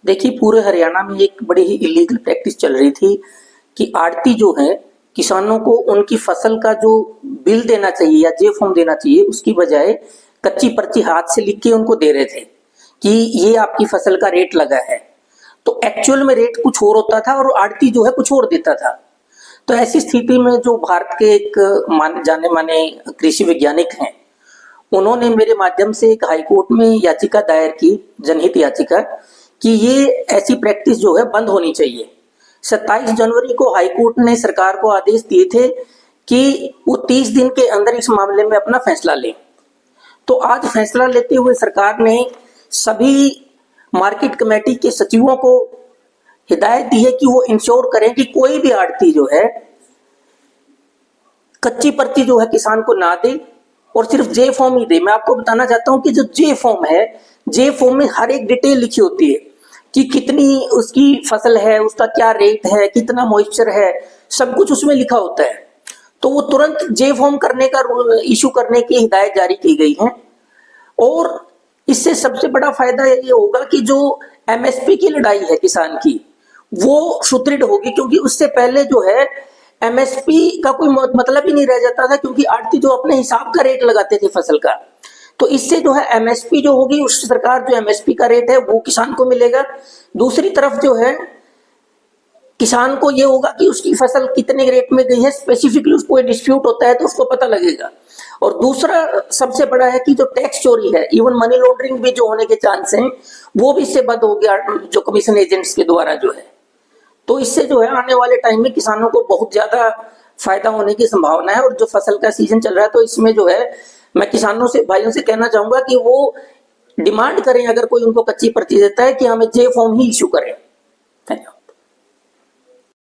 देखिए, पूरे हरियाणा में एक बड़ी ही इलीगल प्रैक्टिस चल रही थी कि आड़ती जो है किसानों को उनकी फसल का जो बिल देना चाहिए या जे फॉर्म देना चाहिए उसकी बजाय कच्ची पर्ची हाथ से लिख के उनको दे रहे थे कि ये आपकी फसल का रेट लगा है। तो एक्चुअल में रेट कुछ और होता था और आड़ती जो है कुछ और देता था। तो ऐसी स्थिति में जो भारत के एक जाने माने कृषि वैज्ञानिक हैं, उन्होंने मेरे माध्यम से एक हाईकोर्ट में याचिका दायर की, जनहित याचिका, कि ये ऐसी प्रैक्टिस जो है बंद होनी चाहिए। 27 जनवरी को हाईकोर्ट ने सरकार को आदेश दिए थे कि वो 30 दिन के अंदर इस मामले में अपना फैसला लें। तो आज फैसला लेते हुए सरकार ने सभी मार्केट कमेटी के सचिवों को हिदायत दी है कि वो इंश्योर करें कि कोई भी आड़ती जो है कच्ची पर्ची जो है किसान को ना दे और सिर्फ जे फॉर्म ही दे। मैं आपको बताना चाहता हूं कि जो जे फॉर्म है, जे फॉर्म में हर एक डिटेल लिखी होती है कि कितनी उसकी फसल है, उसका क्या रेट है, कितना मॉइस्चर है, सब कुछ उसमें लिखा होता है। तो वो तुरंत जे फॉर्म करने का इशू करने की हिदायत जारी की गई है। और इससे सबसे बड़ा फायदा ये होगा कि जो एमएसपी की लड़ाई है किसान की, वो सुदृढ़ होगी, क्योंकि उससे पहले जो है एमएसपी का कोई मतलब ही नहीं रह जाता था, क्योंकि आड़ती जो अपने हिसाब का रेट लगाते थे फसल का। तो इससे जो है एमएसपी जो होगी, उस सरकार जो एमएसपी का रेट है वो किसान को मिलेगा। दूसरी तरफ जो है किसान को ये होगा कि उसकी फसल कितने रेट में गई है, स्पेसिफिकली उसको कोई डिस्प्यूट होता है तो उसको पता लगेगा। और दूसरा सबसे बड़ा है कि जो टैक्स चोरी है, इवन मनी लॉन्ड्रिंग भी जो होने के चांस हैं, वो भी इससे बंद हो गया जो कमीशन एजेंट्स के द्वारा जो है। तो इससे जो है आने वाले टाइम में किसानों को बहुत ज्यादा फायदा होने की संभावना है। और जो फसल का सीजन चल रहा है, तो इसमें जो है मैं किसानों से, भाइयों से कहना चाहूंगा कि वो डिमांड करें, अगर कोई उनको कच्ची पर्ची देता है, कि हमें जे फॉर्म ही इशू करें।